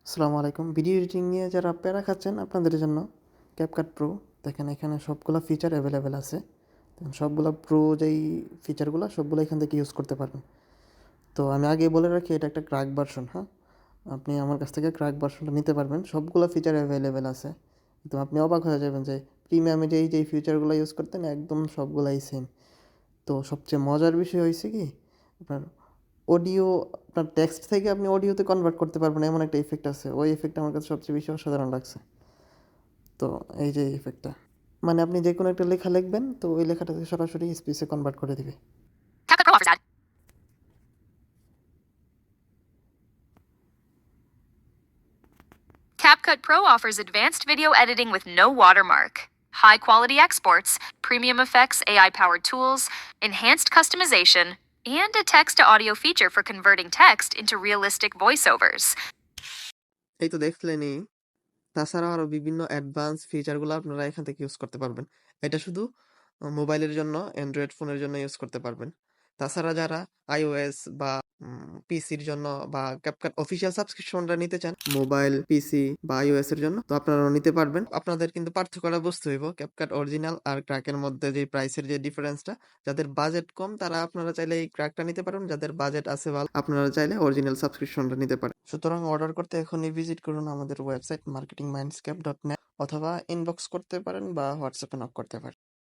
আসসালামু আলাইকুম। Video editing নিয়ে যারা প্যারা খাচ্ছেন আপনাদের জন্য ক্যাপকাট প্রো। দেখেন এখানে সবগুলা ফিচার অ্যাভেলেবেল আছে। দেখেন সবগুলা প্রো যেই ফিচারগুলো সবগুলো এখান থেকে ইউজ করতে পারবেন। তো আমি আগেই বলে রাখি এটা একটা ক্র্যাক ভার্সন, হ্যাঁ? আপনি আমার কাছ থেকে ক্র্যাক ভার্সনটা নিতে পারবেন। সবগুলো ফিচার অ্যাভেলেবেল আছে। তো আপনি অবাক হয়ে যাবেন যে প্রিমিয়ামে যেই ফিচারগুলো ইউজ করতেন একদম সবগুলাই সেম। তো সবচেয়ে মজার বিষয় হয়েছে কি আপনার অডিও, আপনার টেক্সট থেকে আপনি অডিওতে কনভার্ট করতে পারবেন এমন একটা ইফেক্ট আছে। ওই ইফেক্টটা আমার কাছে সবচেয়ে বেশি অসাধারণ লাগছে। তো এই যে ইফেক্টটা, মানে আপনি যে কোনো একটা লেখা লিখবেন তো ওই লেখাটাকে সরাসরি স্পিচে কনভার্ট করে দিবে। CapCut Pro offers CapCut Pro offers advanced video editing with no watermark, high quality exports, premium effects, AI powered tools, enhanced customization, and a text to audio feature for converting text into realistic voiceovers. এই তো দেখলেনই। তাছাড়াও আরও বিভিন্ন advance ফিচারগুলো আপনারা এখান থেকে use করতে পারবেন। এটা শুধু মোবাইলের জন্য, অ্যান্ড্রয়েড ফোনের জন্য ইউজ করতে পারবেন। তাছাড়া যারা iOS বা পিসির জন্য বা ক্যাপকাট অফিসিয়াল সাবস্ক্রিপশনটা নিতে চান মোবাইল, পিসি বা iOS এর জন্য, তো আপনারাও নিতে পারবেন। আপনাদের কিন্তু পার্থক্যটা বুঝতে হইব ক্যাপকাট অরিজিনাল আর ক্র্যাকের মধ্যে যে প্রাইসের যে ডিফারেন্সটা। যাদের বাজেট কম তারা আপনারা চাইলে এই ক্র্যাকটা নিতে পারেন, যাদের বাজেট আছে ভালো আপনারা চাইলে অরিজিনাল সাবস্ক্রিপশনটা নিতে পারেন। সুতরাং অর্ডার করতে এখনই ভিজিট করুন আমাদের ওয়েবসাইট marketingmindscape.net অথবা ইনবক্স করতে পারেন বা হোয়াটসঅ্যাপে নক করতে পারেন।